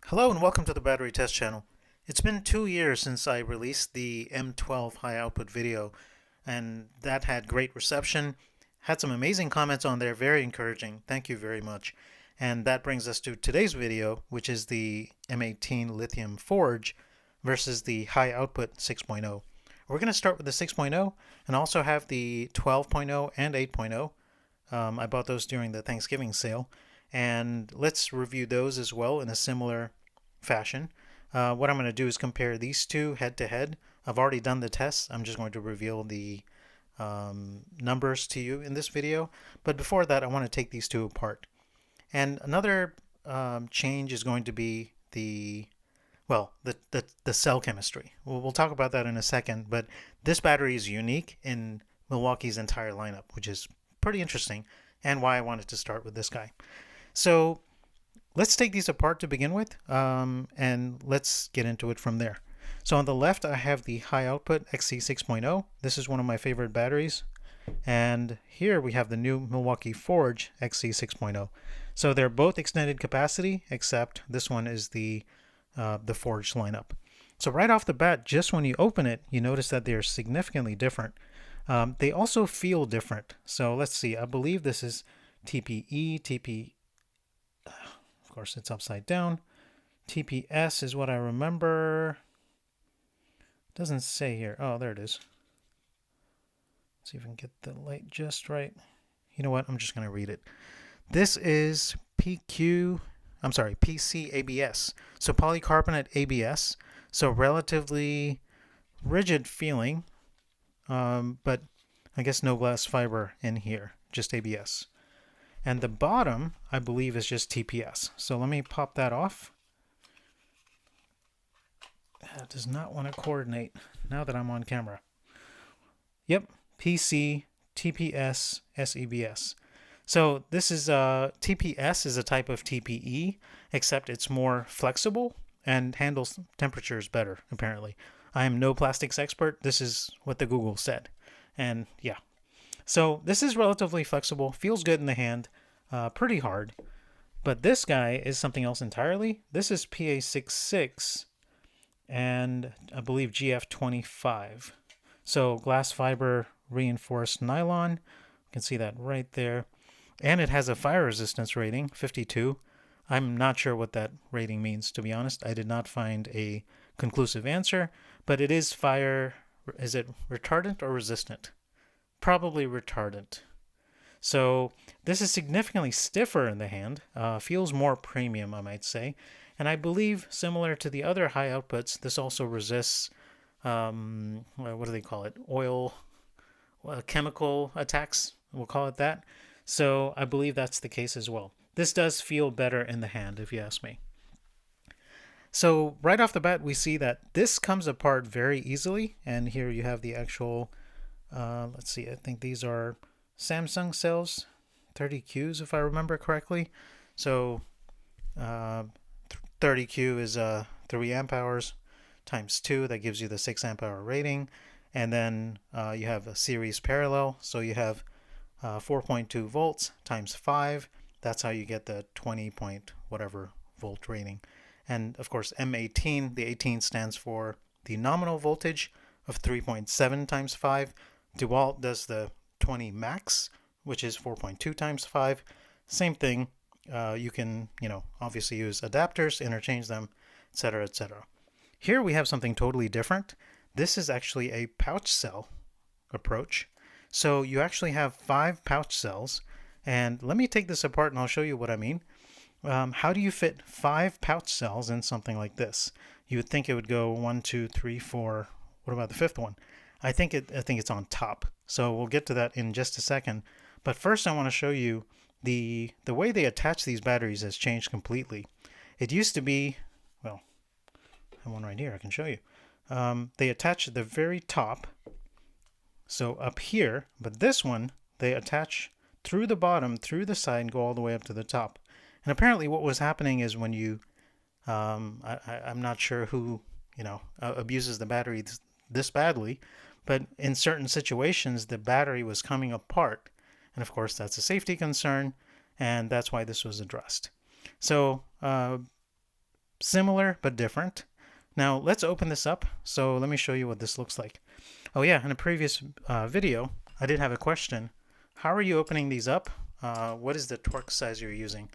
Hello and welcome to the Battery Test Channel. It's been 2 years since I released the M12 high output video, and that had great reception. Had some amazing comments on there, very encouraging. Thank you very much. And that brings us to today's video, which is the M18 Lithium Forge versus the high output 6.0. We're going to start with the 6.0 and also have the 12.0 and 8.0. I bought those during the Thanksgiving sale, and let's review those as well in a similar fashion. What I'm going to do is compare these two head to head. I've already done the tests. I'm just going to reveal the numbers to you in this video. But before that, I want to take these two apart. And another change is going to be the cell chemistry. We'll talk about that in a second, but this battery is unique in Milwaukee's entire lineup, which is pretty interesting, and why I wanted to start with this guy. So let's take these apart to begin with, and let's get into it from there. So on the left, I have the high output XC 6.0. This is one of my favorite batteries. And here we have the new Milwaukee Forge XC 6.0. So they're both extended capacity, except this one is the Forge lineup. So right off the bat, just when you open it, you notice that they're significantly different. They also feel different. So let's see, I believe this is TPE, of course it's upside down. TPS is what I remember. It doesn't say here. Oh, there it is. Let's see if I can get the light just right. You know what? I'm just going to read it. This is PC ABS. So polycarbonate ABS. So relatively rigid feeling, but I guess no glass fiber in here, just ABS. And the bottom, I believe, is just TPS. So let me pop that off. That does not want to coordinate now that I'm on camera. Yep, PC, TPS, SEBS. So this is TPS is a type of TPE, except it's more flexible and handles temperatures better, apparently. I am no plastics expert. This is what the Google said. And yeah. So this is relatively flexible, feels good in the hand, pretty hard. But this guy is something else entirely. This is PA66 and I believe GF25. So glass fiber reinforced nylon. You can see that right there. And it has a fire resistance rating, 52. I'm not sure what that rating means, to be honest. I did not find a conclusive answer, but it is fire. Is it retardant or resistant? Probably retardant. So this is significantly stiffer in the hand, feels more premium, I might say. And I believe, similar to the other high outputs, this also resists, what do they call it? Chemical attacks, we'll call it that. So I believe that's the case as well. This does feel better in the hand, if you ask me. So right off the bat, we see that this comes apart very easily. And here you have the actual, let's see, I think these are Samsung cells, 30Qs if I remember correctly. So 30Q is 3 amp hours times 2. That gives you the 6 amp hour rating. And then you have a series parallel. So you have 4.2 volts times 5. That's how you get the 20 point whatever volt rating. And of course, M18, the 18 stands for the nominal voltage of 3.7 times 5. DeWalt does the 20 max, which is 4.2 times 5. Same thing. You can, obviously use adapters, interchange them, etc., etc. Here we have something totally different. This is actually a pouch cell approach. So you actually have 5 pouch cells. And let me take this apart and I'll show you what I mean. How do you fit 5 pouch cells in something like this? You would think it would go 1, 2, 3, 4. What about the 5th one? I think it's on top. So we'll get to that in just a second. But first I want to show you the way they attach these batteries has changed completely. It used to be, well, I have one right here I can show you. They attach at the very top, so up here, but this one they attach through the bottom, through the side, and go all the way up to the top. And apparently what was happening is when you, I'm not sure who, abuses the battery this badly, but in certain situations the battery was coming apart. And of course that's a safety concern, and that's why this was addressed. So similar but different. Now let's open this up. So let me show you what this looks like. Oh yeah, in a previous video, I did have a question. How are you opening these up? What is the torque size you're using?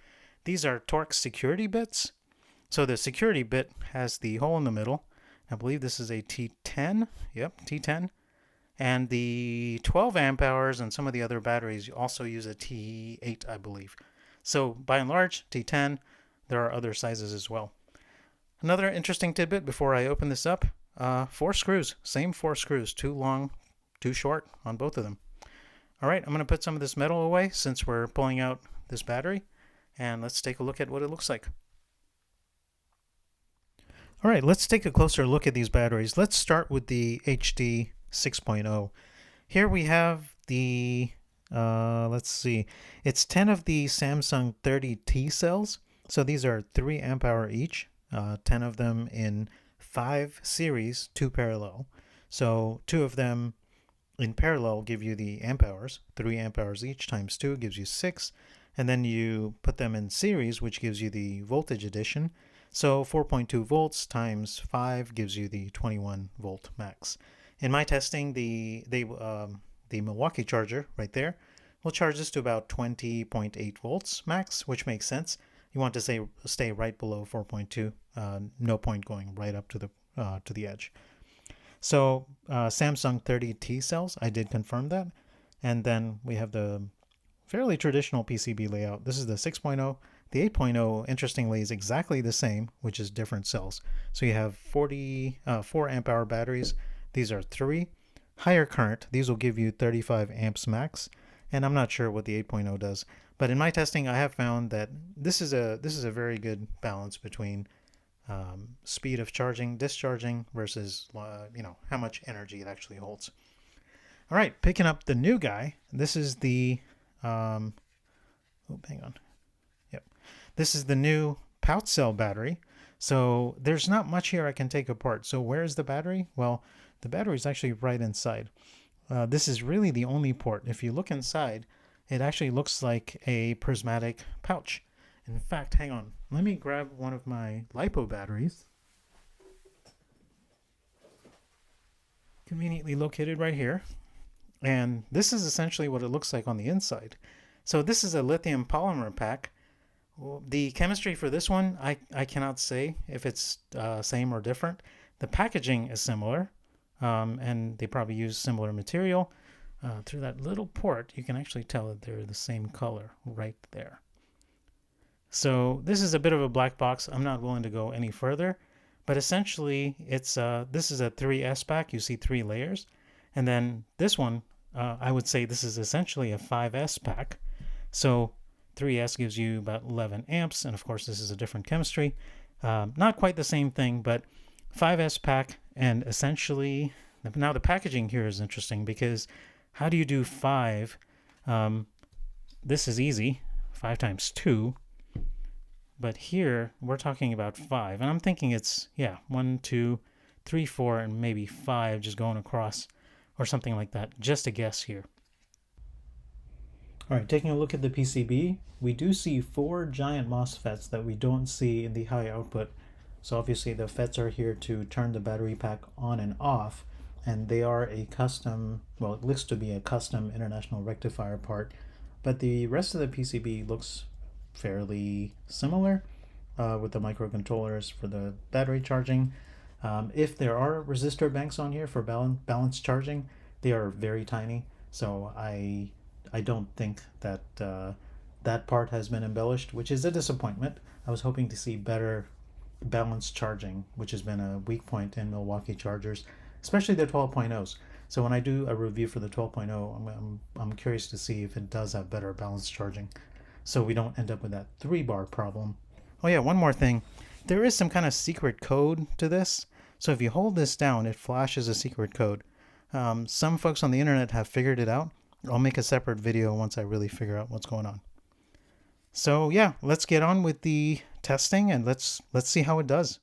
These are torque security bits. So the security bit has the hole in the middle. I believe this is a T10. Yep, T10. And the 12 amp hours and some of the other batteries also use a T8, I believe. So by and large, T10. There are other sizes as well. Another interesting tidbit before I open this up, 4 screws. Same 4 screws. 2 long, 2 short on both of them. All right, I'm going to put some of this metal away since we're pulling out this battery. And let's take a look at what it looks like. All right, let's take a closer look at these batteries. Let's start with the HD 6.0. Here we have the, let's see, it's 10 of the Samsung 30T cells. So these are 3 amp hour each, 10 of them in 5 series, 2 parallel. So 2 of them in parallel give you the amp hours, 3 amp hours each times 2 gives you 6. And then you put them in series, which gives you the voltage addition. So 4.2 volts times 5 gives you the 21 volt max. In my testing, the Milwaukee charger right there will charge this to about 20.8 volts max, which makes sense. You want to stay right below 4.2. No point going right up to the edge. So Samsung 30T cells, I did confirm that. And then we have the fairly traditional PCB layout. This is the 6.0. The 8.0, interestingly, is exactly the same, which is different cells. So you have 4 amp hour batteries. These are 3. Higher current, these will give you 35 amps max. And I'm not sure what the 8.0 does. But in my testing, I have found that this is a very good balance between speed of charging, discharging, versus how much energy it actually holds. All right, picking up the new guy. This is the hang on. Yep. This is the new pouch cell battery. So there's not much here I can take apart. So where is the battery? Well, the battery is actually right inside. This is really the only port. If you look inside, it actually looks like a prismatic pouch. In fact, hang on. Let me grab one of my LiPo batteries. Conveniently located right here. And this is essentially what it looks like on the inside. So this is a lithium polymer pack. The chemistry for this one, I cannot say if it's same or different. The packaging is similar, and they probably use similar material. Through that little port, you can actually tell that they're the same color right there. So this is a bit of a black box. I'm not willing to go any further, but essentially it's this is a 3S pack. You see 3 layers, and then this one, I would say this is essentially a 5S pack. So 3S gives you about 11 amps, and of course this is a different chemistry. Not quite the same thing, but 5S pack, and essentially, now the packaging here is interesting because how do you do 5? This is easy, 5 times 2, but here we're talking about 5, and I'm thinking it's, 1, 2, 3, 4, and maybe 5 just going across, or something like that. Just a guess here. All right, taking a look at the PCB, we do see 4 giant MOSFETs that we don't see in the high output. So obviously the FETs are here to turn the battery pack on and off, and they are a custom, well, it looks to be a custom international rectifier part, but the rest of the PCB looks fairly similar with the microcontrollers for the battery charging. If there are resistor banks on here for balance charging, they are very tiny, so I don't think that that part has been embellished, which is a disappointment. I was hoping to see better balance charging, which has been a weak point in Milwaukee chargers, especially the 12.0s. So when I do a review for the 12.0, I'm curious to see if it does have better balance charging, so we don't end up with that 3-bar problem. Oh yeah, one more thing. There is some kind of secret code to this. So if you hold this down, it flashes a secret code. Some folks on the internet have figured it out. I'll make a separate video once I really figure out what's going on. So yeah, let's get on with the testing and let's see how it does.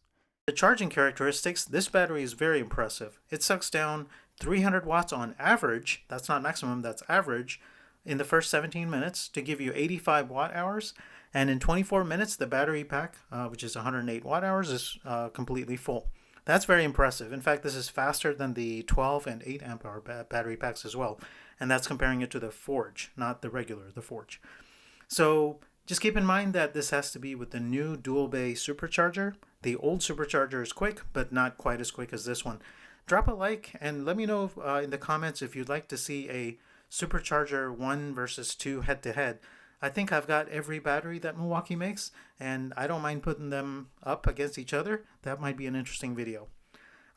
The charging characteristics, this battery is very impressive. It sucks down 300 watts on average, that's not maximum, that's average, in the first 17 minutes to give you 85 watt hours. And in 24 minutes, the battery pack, which is 108 watt hours, is completely full. That's very impressive. In fact, this is faster than the 12 and 8 amp hour battery packs as well. And that's comparing it to the Forge, not the regular, the Forge. So just keep in mind that this has to be with the new dual bay supercharger. The old supercharger is quick, but not quite as quick as this one. Drop a like and let me know in the comments if you'd like to see a supercharger 1 versus 2 head-to-head. I think I've got every battery that Milwaukee makes, and I don't mind putting them up against each other. That might be an interesting video.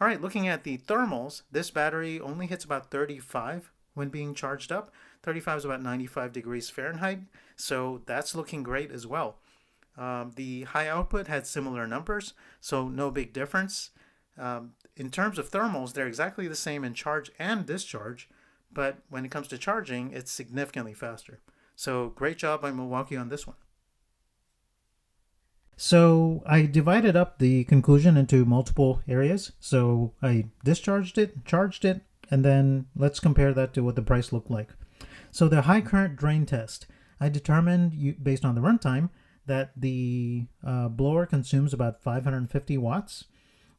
All right, looking at the thermals, this battery only hits about 35 when being charged up. 35 is about 95 degrees Fahrenheit, so that's looking great as well. The high output had similar numbers, so no big difference. In terms of thermals, they're exactly the same in charge and discharge, but when it comes to charging, it's significantly faster. So great job by Milwaukee on this one. So I divided up the conclusion into multiple areas. So I discharged it, charged it, and then let's compare that to what the price looked like. So the high current drain test, I determined based on the runtime that the blower consumes about 550 watts.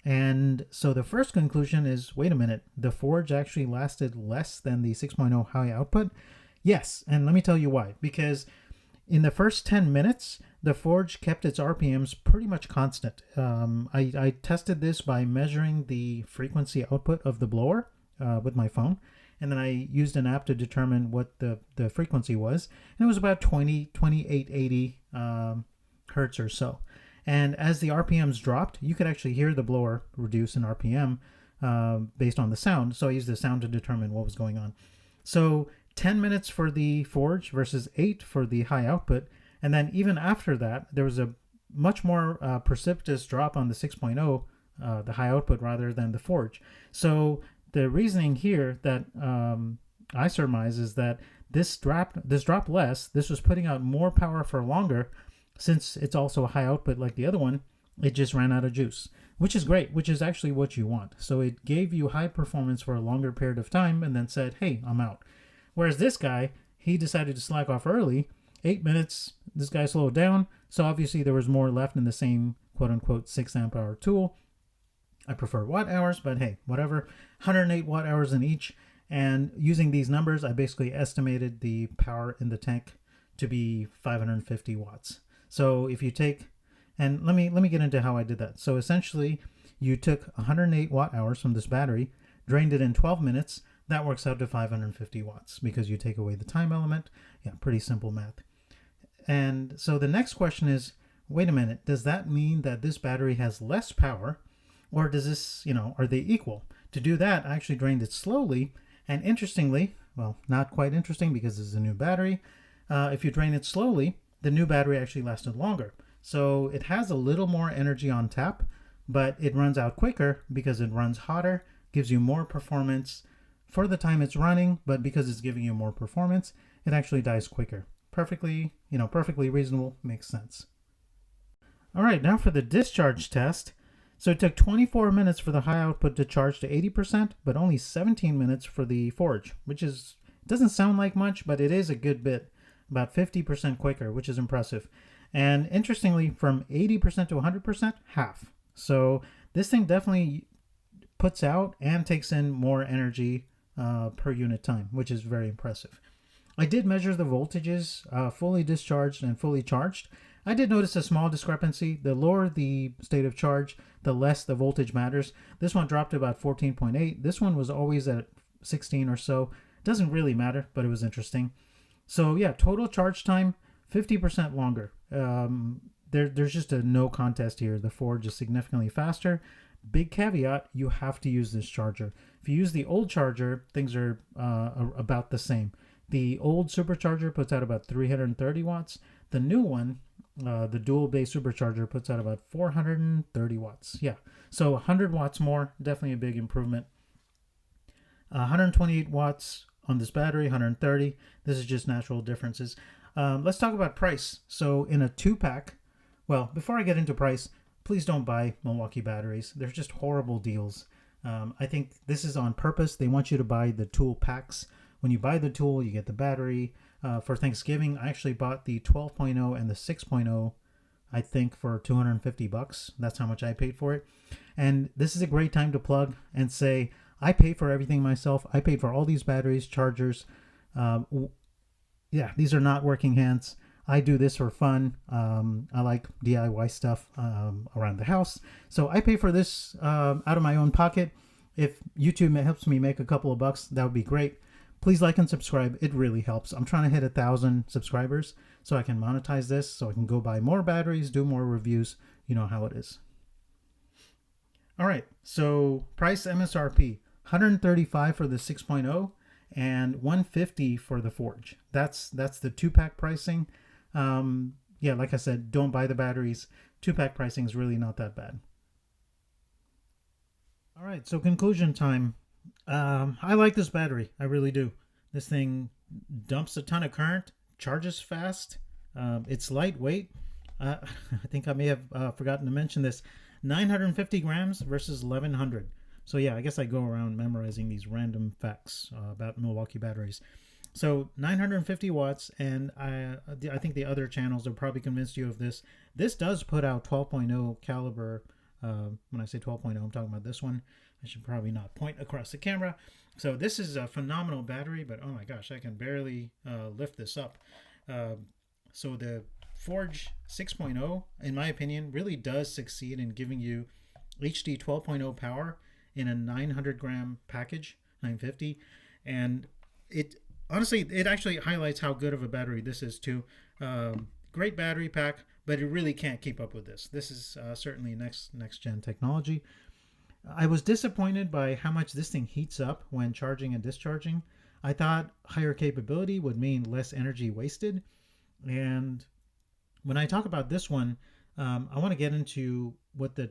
And so the first conclusion is, wait a minute, the Forge actually lasted less than the 6.0 high output? Yes, and let me tell you why. Because in the first 10 minutes, the Forge kept its RPMs pretty much constant. I tested this by measuring the frequency output of the blower with my phone, and then I used an app to determine what the frequency was, and it was about 2880 hertz or so. And as the RPMs dropped, you could actually hear the blower reduce in RPM based on the sound. So I used the sound to determine what was going on. So 10 minutes for the Forge versus 8 for the high output. And then even after that, there was a much more precipitous drop on the 6.0, the high output, rather than the Forge. So the reasoning here that I surmise is that this dropped less. This was putting out more power for longer. Since it's also a high output like the other one, it just ran out of juice, which is great, which is actually what you want. So it gave you high performance for a longer period of time and then said, hey, I'm out. Whereas this guy, he decided to slack off early. 8 minutes, this guy slowed down. So obviously there was more left in the same quote unquote 6 amp hour tool. I prefer watt hours, but hey, whatever. 108 watt hours in each. And using these numbers, I basically estimated the power in the tank to be 550 watts. So if you take, and let me get into how I did that. So essentially, you took 108 watt hours from this battery, drained it in 12 minutes. That works out to 550 watts because you take away the time element. Yeah, pretty simple math. And so the next question is, wait a minute, does that mean that this battery has less power, or does this, are they equal? To do that, I actually drained it slowly. And interestingly, well, not quite interesting because this is a new battery. If you drain it slowly, the new battery actually lasted longer. So it has a little more energy on tap, but it runs out quicker because it runs hotter, gives you more performance for the time it's running, but because it's giving you more performance, it actually dies quicker. Perfectly reasonable, makes sense. All right, now for the discharge test. So it took 24 minutes for the high output to charge to 80%, but only 17 minutes for the Forge, which doesn't sound like much, but it is a good bit. About 50% quicker, which is impressive. And interestingly, from 80% to 100%, half. So this thing definitely puts out and takes in more energy per unit time, which is very impressive. I did measure the voltages, fully discharged and fully charged. I did notice a small discrepancy. The lower the state of charge, the less the voltage matters. This one dropped to about 14.8. This one was always at 16 or so. Doesn't really matter, but it was interesting. So yeah, total charge time, 50% longer. There's just a no contest here. The Forge is significantly faster. Big caveat, you have to use this charger. If you use the old charger, things are about the same. The old supercharger puts out about 330 watts. The new one, the dual base supercharger, puts out about 430 watts. Yeah, so 100 watts more, definitely a big improvement. 128 watts on this battery, 130. This is just natural differences. Let's talk about price. So in a 2-pack, well, before I get into price, please don't buy Milwaukee batteries. They're just horrible deals. I think this is on purpose. They want you to buy the tool packs. When you buy the tool, you get the battery, for Thanksgiving. I actually bought the 12.0 and the 6.0, I think, for $250. That's how much I paid for it. And this is a great time to plug and say, I pay for everything myself. I paid for all these batteries, chargers. Yeah, these are not working hands. I do this for fun. I like DIY stuff around the house. So I pay for this out of my own pocket. If YouTube helps me make a couple of bucks, that would be great. Please like and subscribe. It really helps. I'm trying to hit 1,000 subscribers so I can monetize this, so I can go buy more batteries, do more reviews. You know how it is. All right, so price MSRP, $135 for the 6.0 and $150 for the Forge. That's the 2-pack pricing. Yeah, like I said, don't buy the batteries. 2-pack pricing is really not that bad. All right, so conclusion time. I like this battery. I really do. This thing dumps a ton of current, charges fast. It's lightweight. I think I may have forgotten to mention this. 950 grams versus 1,100. So yeah, I guess I go around memorizing these random facts about Milwaukee batteries. So 950 watts, and I think the other channels have probably convinced you of this. This does put out 12.0 caliber. When I say 12.0, I'm talking about this one. I should probably not point across the camera. So this is a phenomenal battery, but oh my gosh, I can barely lift this up. So the Forge 6.0, in my opinion, really does succeed in giving you HD 12.0 power in a 900 gram package, 950. And it honestly, it actually highlights how good of a battery this is too. Great battery pack, but it really can't keep up with this. This is certainly next gen technology. I was disappointed by how much this thing heats up when charging and discharging. I thought higher capability would mean less energy wasted. And when I talk about this one, I want to get into what the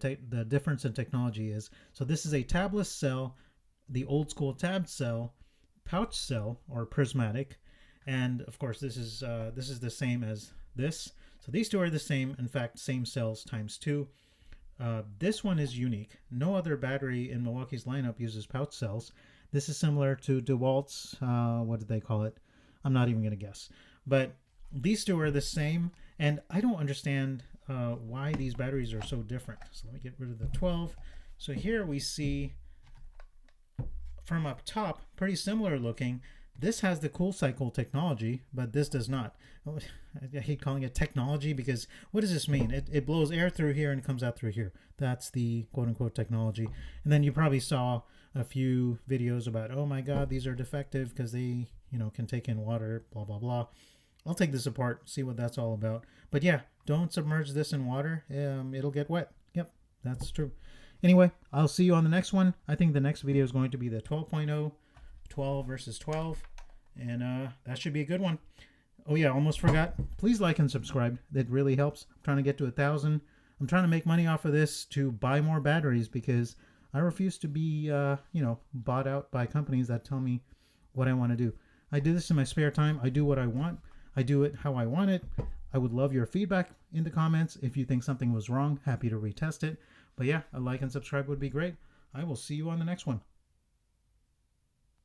difference in technology is. So this is a tabless cell, the old school tabbed cell, pouch cell or prismatic, and of course this is the same as this. So these two are the same. In fact, same cells times 2. This one is unique. No other battery in Milwaukee's lineup uses pouch cells. This is similar to DeWalt's, what did they call it? I'm not even going to guess. But these two are the same, and I don't understand why these batteries are so different. So let me get rid of the 12. So here we see from up top, pretty similar looking. This has the cool cycle technology, but this does not. I hate calling it technology because what does this mean? It blows air through here and it comes out through here. That's the quote-unquote technology. And then you probably saw a few videos about, oh my god, these are defective because they, can take in water, blah, blah, blah. I'll take this apart, see what that's all about. But yeah, don't submerge this in water. It'll get wet. Yep, that's true. Anyway, I'll see you on the next one. I think the next video is going to be the 12.0, 12 versus 12. And that should be a good one. Oh yeah, almost forgot. Please like and subscribe. That really helps. I'm trying to get to 1,000. I'm trying to make money off of this to buy more batteries because I refuse to be, bought out by companies that tell me what I want to do. I do this in my spare time. I do what I want. I do it how I want it. I would love your feedback in the comments. If you think something was wrong, happy to retest it. But yeah, a like and subscribe would be great. I will see you on the next one.